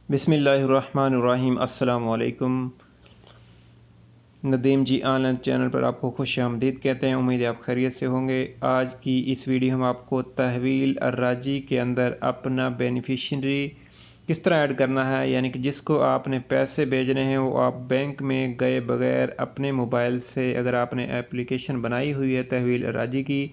बिस्मिल्लाहिर्रहमानिर्रहीम। अस्सलाम वालेकुम। नदीम जी ऑनलाइन चैनल पर आपको खुश आमदीद कहते हैं। उम्मीद है आप खैरियत से होंगे। आज की इस वीडियो हम आपको तहवील अर्राजी के अंदर अपना बेनिफिशरी किस तरह ऐड करना है, यानी कि जिसको आपने पैसे भेजने हैं वो आप बैंक में गए बगैर अपने मोबाइल से, अगर आपने एप्लीकेशन बनाई हुई है तहवील अर्राजी की,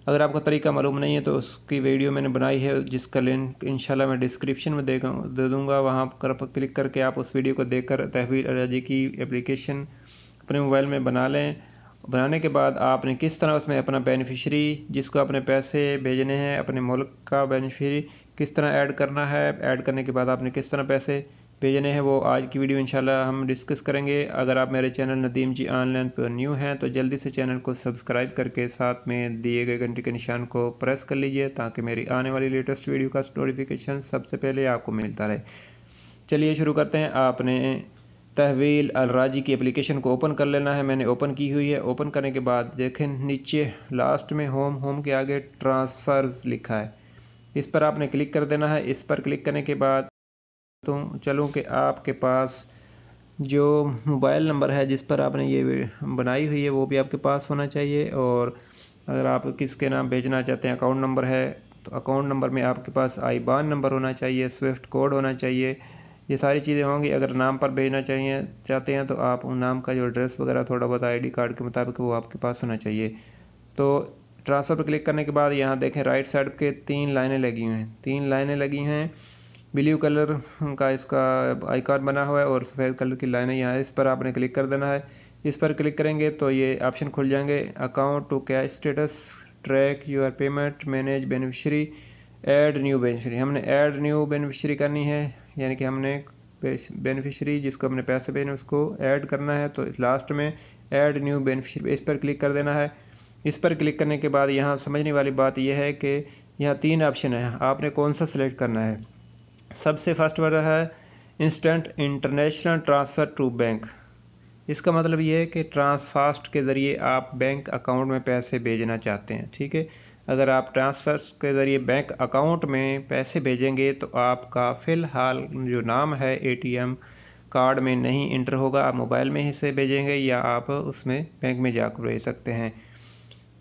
अगर आपको तरीका मालूम नहीं है तो उसकी वीडियो मैंने बनाई है जिसका लिंक इंशाल्लाह मैं डिस्क्रिप्शन में दे दूँगा। वहाँ पर क्लिक करके आप उस वीडियो को देखकर तहवील अर्राजी की एप्लीकेशन अपने मोबाइल में बना लें। बनाने के बाद आपने किस तरह उसमें अपना बेनिफिशरी जिसको अपने पैसे भेजने हैं, अपने मुल्क का बेनिफिशरी किस तरह ऐड करना है, ऐड करने के बाद आपने किस तरह पैसे भेजने हैं, वो आज की वीडियो इंशाल्लाह हम डिस्कस करेंगे। अगर आप मेरे चैनल नदीम जी ऑनलाइन पर न्यू हैं तो जल्दी से चैनल को सब्सक्राइब करके साथ में दिए गए घंटे के निशान को प्रेस कर लीजिए ताकि मेरी आने वाली लेटेस्ट वीडियो का नोटिफिकेशन सबसे पहले आपको मिलता रहे। चलिए शुरू करते हैं। आपने तहवील अर्राजी की एप्लीकेशन को ओपन कर लेना है। मैंने ओपन की हुई है। ओपन करने के बाद देखें नीचे लास्ट में होम के आगे ट्रांसफ़र्स लिखा है, इस पर आपने क्लिक कर देना है। इस पर क्लिक करने के बाद तो चलूँ कि आपके पास जो मोबाइल नंबर है जिस पर आपने ये बनाई हुई है वो भी आपके पास होना चाहिए, और अगर आप किसके नाम भेजना चाहते हैं, अकाउंट नंबर है तो अकाउंट नंबर में आपके पास आईबान नंबर होना चाहिए, स्विफ्ट कोड होना चाहिए, ये सारी चीज़ें होंगी। अगर नाम पर भेजना चाहते हैं तो आप उन नाम का जो एड्रेस वगैरह थोड़ा बहुत आईडी कार्ड के मुताबिक वो आपके पास होना चाहिए। तो ट्रांसफ़र पर क्लिक करने के बाद यहाँ देखें राइट साइड के 3 लाइनें लगी हुई हैं, 3 लाइनें लगी हैं। ब्लू कलर का इसका आइकॉन बना हुआ है और सफ़ेद कलर की लाइनें यहाँ है, इस पर आपने क्लिक कर देना है। इस पर क्लिक करेंगे तो ये ऑप्शन खुल जाएंगे, account to cash status, track your payment, manage beneficiary, add new beneficiary. हमने ऐड न्यू बेनिफिशरी करनी है, यानी कि हमने बेनिफिशरी जिसको हमने पैसे भेजने उसको ऐड करना है। तो लास्ट में ऐड न्यू बेनिफिशरी इस पर क्लिक कर देना है। इस पर क्लिक करने के बाद यहाँ समझने वाली बात यह है कि यहाँ 3 ऑप्शन है, आपने कौन सा सिलेक्ट करना है। सबसे फर्स्ट वाला है instant international transfer to bank. इसका मतलब ये है कि ट्रांसफास्ट के ज़रिए आप बैंक अकाउंट में पैसे भेजना चाहते हैं, ठीक है। अगर आप ट्रांसफ़र के ज़रिए बैंक अकाउंट में पैसे भेजेंगे तो आपका फ़िलहाल जो नाम है एटीएम कार्ड में नहीं इंटर होगा, आप मोबाइल में ही से भेजेंगे या आप उसमें बैंक में जाकर भेज सकते हैं।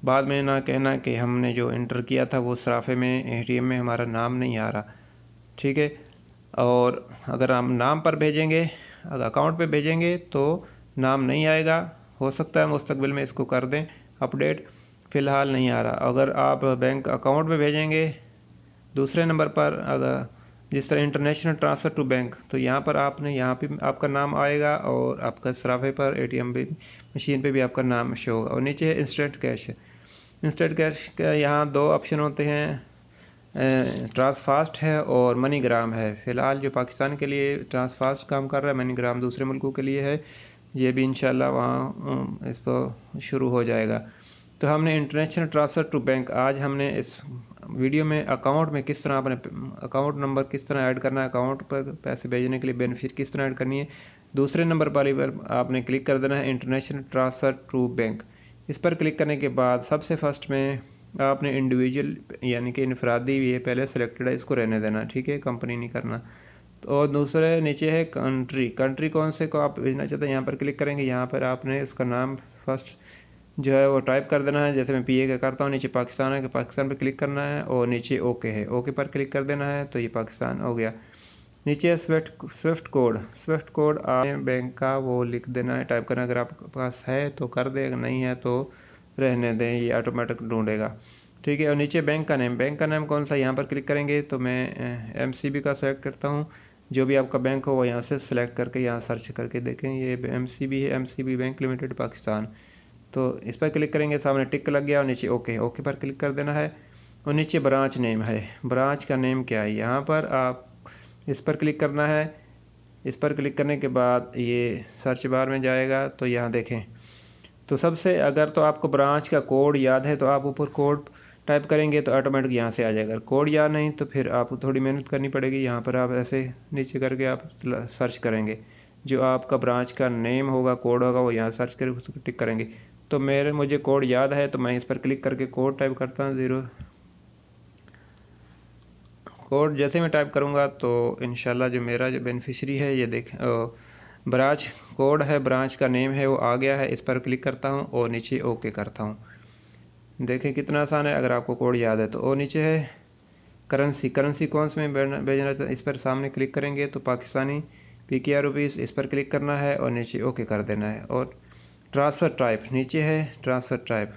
बाद में ना कहना कि हमने जो इंटर किया था वो सराफे में एटीएम में हमारा नाम नहीं आ रहा, ठीक है। और अगर हम नाम पर भेजेंगे, अगर अकाउंट पे भेजेंगे तो नाम नहीं आएगा, हो सकता है मुस्तकबिल में इसको कर दें अपडेट, फ़िलहाल नहीं आ रहा। अगर आप बैंक अकाउंट में भेजेंगे दूसरे नंबर पर, अगर जिस तरह इंटरनेशनल ट्रांसफ़र टू बैंक, तो यहाँ पर आपने यहाँ पे आपका नाम आएगा और आपका सराफे पर एटीएम भी मशीन पे भी आपका नाम शो होगा। और नीचे है इंस्टेंट कैश। इंस्टेंट कैश का यहाँ 2 ऑप्शन होते हैं, ट्रांसफास्ट है और मनीग्राम है। फ़िलहाल जो पाकिस्तान के लिए ट्रांसफास्ट काम कर रहा है, मनीग्राम दूसरे मुल्कों के लिए है। ये भी इंशाल्लाह वहाँ इस पर शुरू हो जाएगा। तो हमने इंटरनेशनल ट्रांसफ़र टू बैंक, आज हमने इस वीडियो में अकाउंट में किस तरह अपने अकाउंट नंबर किस तरह ऐड करना है, अकाउंट पर पैसे भेजने के लिए बेनिफिट किस तरह ऐड करनी है। दूसरे नंबर वाली पर आपने क्लिक कर देना है इंटरनेशनल ट्रांसफ़र टू बैंक। इस पर क्लिक करने के बाद सबसे फर्स्ट में आपने इंडिविजुअल यानी कि इनफरादी ये पहले सेलेक्टेड है, इसको रहने देना, ठीक है, कंपनी नहीं करना। तो और दूसरे नीचे है कंट्री कौन से को आप भेजना चाहते हैं, यहाँ पर क्लिक करेंगे। यहाँ पर आपने उसका नाम फर्स्ट जो है वो टाइप कर देना है, जैसे मैं पीए का करता हूँ। नीचे पाकिस्तान है कि पाकिस्तान पर क्लिक करना है और नीचे ओके है, ओके पर क्लिक कर देना है तो ये पाकिस्तान हो गया। नीचे है स्विफ्ट कोड आपने बैंक का वो लिख देना है, टाइप करना। अगर आपके पास है तो कर दे, अगर नहीं है तो रहने दें, ये ऑटोमेटिक ढूंढेगा, ठीक है। और नीचे बैंक का नेम कौन सा, यहाँ पर क्लिक करेंगे तो मैं एमसीबी का सेलेक्ट करता हूँ। जो भी आपका बैंक हो वो यहाँ से सिलेक्ट करके यहाँ सर्च करके देखें, ये एमसीबी है, एमसीबी बैंक लिमिटेड पाकिस्तान। तो इस पर क्लिक करेंगे, सामने टिक लग गया और नीचे ओके पर क्लिक कर देना है। और नीचे ब्रांच नेम है, ब्रांच का नेम क्या है, यहाँ पर आप इस पर क्लिक करना है। इस पर क्लिक करने के बाद ये सर्च बार में जाएगा तो यहाँ देखें तो सबसे, अगर तो आपको ब्रांच का कोड याद है तो आप ऊपर कोड टाइप करेंगे तो ऑटोमेटिक यहाँ से आ जाएगा। कोड याद नहीं तो फिर आपको थोड़ी मेहनत करनी पड़ेगी। यहाँ पर आप ऐसे नीचे करके आप सर्च करेंगे, जो आपका ब्रांच का नेम होगा, कोड होगा, वो यहाँ सर्च करके उसको टिक करेंगे। तो मुझे कोड याद है तो मैं इस पर क्लिक करके कोड टाइप करता हूँ, कोड जैसे मैं टाइप करूँगा तो इंशाल्लाह जो मेरा जो बेनिफिशरी है ये देख ब्रांच कोड है, ब्रांच का नेम है वो आ गया है। इस पर क्लिक करता हूँ और नीचे ओके करता हूँ। देखें कितना आसान है अगर आपको कोड याद है तो। और नीचे है करेंसी, करेंसी कौन से में भेजना है, इस पर सामने क्लिक करेंगे तो पाकिस्तानी PKR रुपीज़, इस पर क्लिक करना है और नीचे ओके कर देना है। और ट्रांसफ़र टाइप नीचे है, ट्रांसफ़र टाइप,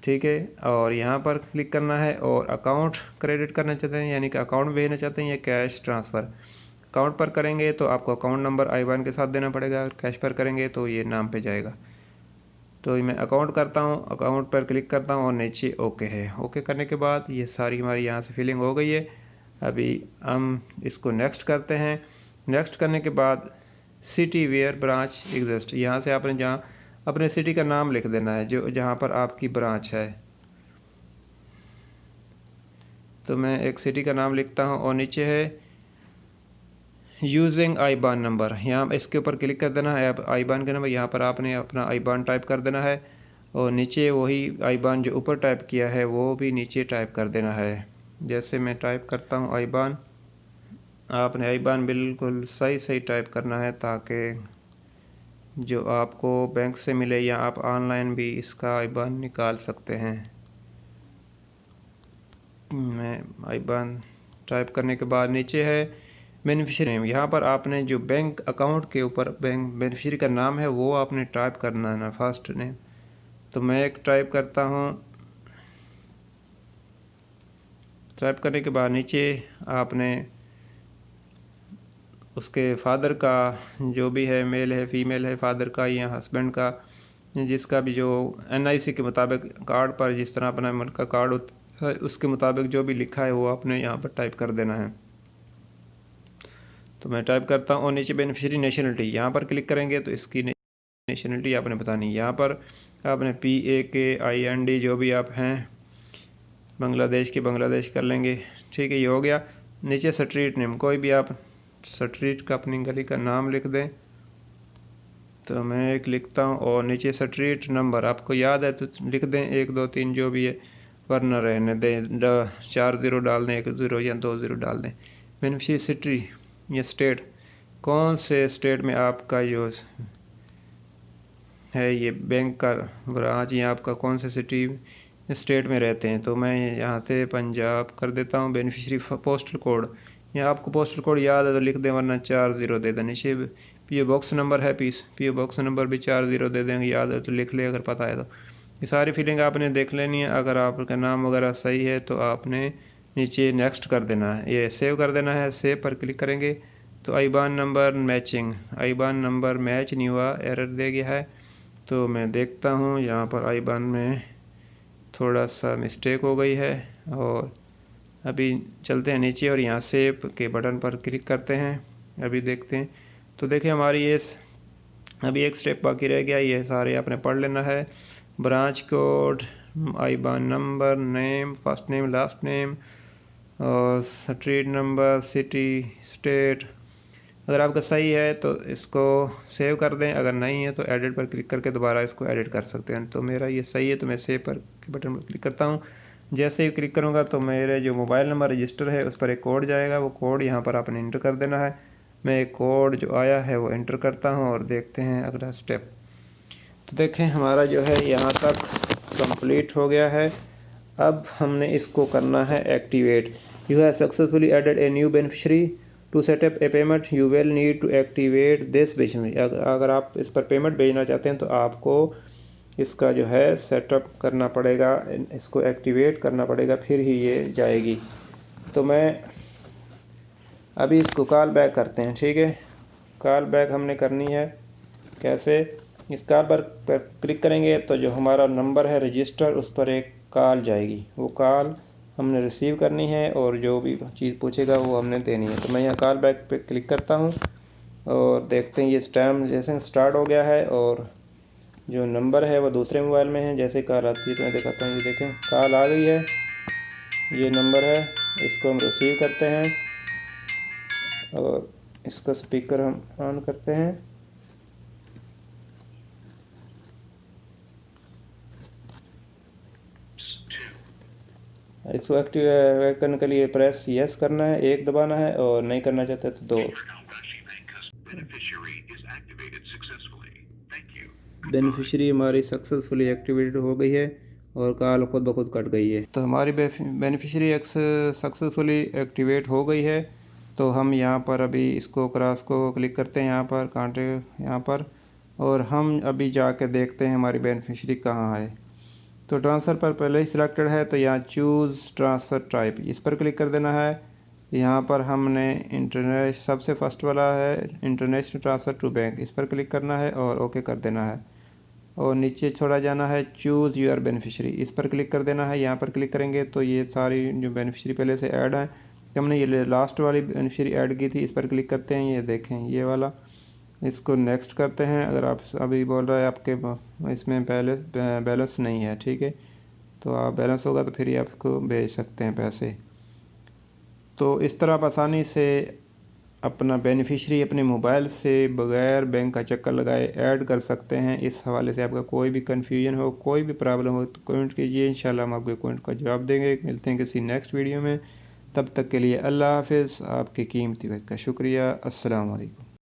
ठीक है। और यहाँ पर क्लिक करना है और अकाउंट क्रेडिट करना चाहते हैं यानी कि अकाउंट भेजना चाहते हैं या कैश ट्रांसफ़र। अकाउंट पर करेंगे तो आपको अकाउंट नंबर IBAN के साथ देना पड़ेगा, अगर कैश पर करेंगे तो ये नाम पे जाएगा। तो मैं अकाउंट करता हूँ, अकाउंट पर क्लिक करता हूँ और नीचे ओके है। ओके करने के बाद ये सारी हमारी यहाँ से फिलिंग हो गई है। अभी हम इसको नेक्स्ट करते हैं। नेक्स्ट करने के बाद सिटी वेयर ब्रांच एग्जिस्ट, यहाँ से आपने जहाँ अपने सिटी का नाम लिख देना है जो जहाँ पर आपकी ब्रांच है। तो मैं एक सिटी का नाम लिखता हूँ और नीचे है यूजिंग IBAN नंबर, यहाँ इसके ऊपर क्लिक कर देना है। IBAN का नंबर यहाँ पर आपने अपना IBAN टाइप कर देना है और नीचे वही IBAN जो ऊपर टाइप किया है वो भी नीचे टाइप कर देना है। जैसे मैं टाइप करता हूँ IBAN, आपने IBAN बिल्कुल सही सही टाइप करना है ताकि जो आपको बैंक से मिले या आप ऑनलाइन भी इसका IBAN निकाल सकते हैं। मैं IBAN टाइप करने के बाद नीचे है बेनिफिशियरी नेम, यहाँ पर आपने जो बैंक अकाउंट के ऊपर बैंक बेनिफिशियरी का नाम है वो आपने टाइप करना है ना, फर्स्ट नेम। तो मैं एक टाइप करता हूँ। टाइप करने के बाद नीचे आपने उसके फादर का जो भी है, मेल है फीमेल है, फादर का या हस्बैंड का, जिसका भी जो NIC के मुताबिक कार्ड पर जिस तरह अपना मुल्क का कार्ड होता है उसके मुताबिक जो भी लिखा है वो आपने यहाँ पर टाइप कर देना है। तो मैं टाइप करता हूँ और नीचे बेनिफिशियरी नेशनलिटी, यहाँ पर क्लिक करेंगे तो इसकी नेशनलिटी आपने बतानी। यहाँ पर आपने PAKIND जो भी आप हैं बांग्लादेश के बांग्लादेश कर लेंगे, ठीक है। ये हो गया। नीचे स्ट्रीट नेम, कोई भी आप स्ट्रीट का अपनी गली का नाम लिख दें। तो मैं एक लिखता हूँ और नीचे स्ट्रीट नंबर आपको याद है तो लिख दें 1 2 3 जो भी है, वरना रहने दें 4 0 डाल दें, 1 0 या 2 0 डाल दें। बेनिफिशियरी सिटी या स्टेट, कौन से स्टेट में आपका जो है ये बैंक का ब्रांच या आपका कौन से सिटी स्टेट में रहते हैं। तो मैं यहाँ से पंजाब कर देता हूँ। बेनिफिशियरी पोस्टल कोड, या आपको पोस्टल कोड याद है तो लिख दें वरना 4 0 दे दें। नीचे PO बॉक्स नंबर है, PO बॉक्स नंबर भी 4 0 दे देंगे, याद है तो लिख ले अगर पता है तो। ये सारी फिलिंग आपने देख लेनी है। अगर आपका नाम वगैरह सही है तो आपने नीचे नेक्स्ट कर देना है, ये सेव कर देना है। सेव पर क्लिक करेंगे तो IBAN number matching, IBAN number match नहीं हुआ, एरर दे गया है। तो मैं देखता हूँ यहाँ पर IBAN में थोड़ा सा मिस्टेक हो गई है। और अभी चलते हैं नीचे और यहाँ सेव के बटन पर क्लिक करते हैं। अभी देखते हैं तो देखिए हमारी ये अभी एक स्टेप बाकी रह गया, ये सारे आपने पढ़ लेना है। Branch code, IBAN number, name, first name last name, और स्ट्रीट नंबर, सिटी, स्टेट। अगर आपका सही है तो इसको सेव कर दें, अगर नहीं है तो एडिट पर क्लिक करके दोबारा इसको एडिट कर सकते हैं। तो मेरा ये सही है तो मैं सेव पर बटन पर क्लिक करता हूँ। जैसे ही क्लिक करूँगा तो मेरे जो मोबाइल नंबर रजिस्टर है उस पर एक कोड जाएगा, वो कोड यहाँ पर आपने इंटर कर देना है। मैं एक कोड जो आया है वो इंटर करता हूँ और देखते हैं अगला स्टेप। तो देखें हमारा जो है यहाँ तक कंप्लीट हो गया है। अब हमने इसको करना है activate. You have successfully added a new beneficiary, to set up a payment you will need to activate this beneficiary. अगर आप इस पर पेमेंट भेजना चाहते हैं तो आपको इसका जो है सेटअप करना पड़ेगा, इसको एक्टिवेट करना पड़ेगा, फिर ही ये जाएगी। तो मैं अभी इसको कॉल बैक करते हैं, ठीक है। कॉल बैक हमने करनी है कैसे, इस कॉल पर क्लिक करेंगे तो जो हमारा नंबर है रजिस्टर उस पर एक कॉल जाएगी, वो कॉल हमने रिसीव करनी है और जो भी चीज़ पूछेगा वो हमने देनी है। तो मैं यहाँ कॉल बैक पे क्लिक करता हूँ और देखते हैं ये टाइम जैसे स्टार्ट हो गया है और जो नंबर है वो दूसरे मोबाइल में है। जैसे कॉल आती है तो मैं दिखाता हूँ, ये देखें कॉल आ गई है, ये नंबर है, इसको हम रिसीव करते हैं और इसका स्पीकर हम ऑन करते हैं। इसको एक्टिवेट करने के लिए प्रेस यस करना है, 1 दबाना है, और नहीं करना चाहते तो 2। बेनिफिशियरी हमारी सक्सेसफुली एक्टिवेटेड हो गई है और कॉल खुद ब खुद कट गई है। तो हमारी बेनिफिशियरी सक्सेसफुली एक्टिवेट हो गई है। तो हम यहाँ पर अभी इसको क्रॉस को क्लिक करते हैं, यहाँ पर कांटे यहाँ पर, और हम अभी जाके देखते हैं हमारी बेनिफिशियरी कहाँ है। तो ट्रांसफ़र पर पहले ही सिलेक्टेड है, तो यहाँ चूज़ ट्रांसफ़र टाइप इस पर क्लिक कर देना है। यहाँ पर हमने इंटरनेट सबसे फर्स्ट वाला है इंटरनेशनल ट्रांसफ़र टू बैंक, इस पर क्लिक करना है और ओके कर देना है। और नीचे छोड़ा जाना है चूज़ यूर बेनिफिशियरी, इस पर क्लिक कर देना है। यहाँ पर क्लिक करेंगे तो ये सारी जो बेनिफिशियरी पहले से ऐड हैं, हमने ये लास्ट वाली बेनिफिशियरी ऐड की थी, इस पर क्लिक करते हैं। ये देखें ये वाला, इसको नेक्स्ट करते हैं। अगर आप अभी बोल रहा है आपके इसमें बैलेंस नहीं है, ठीक है, तो आप बैलेंस होगा तो फिर ही आपको भेज सकते हैं पैसे। तो इस तरह आप आसानी से अपना बेनिफिशियरी अपने मोबाइल से बगैर बैंक का चक्कर लगाए ऐड कर सकते हैं। इस हवाले से आपका कोई भी कन्फ्यूजन हो, कोई भी प्रॉब्लम हो तो कमेंट कीजिए, इंशाल्लाह हम आपके कमेंट का जवाब देंगे। मिलते हैं किसी नेक्स्ट वीडियो में, तब तक के लिए अल्लाह हाफ़िज़। आपकी कीमती वक्त का शुक्रिया। अस्सलाम वालेकुम।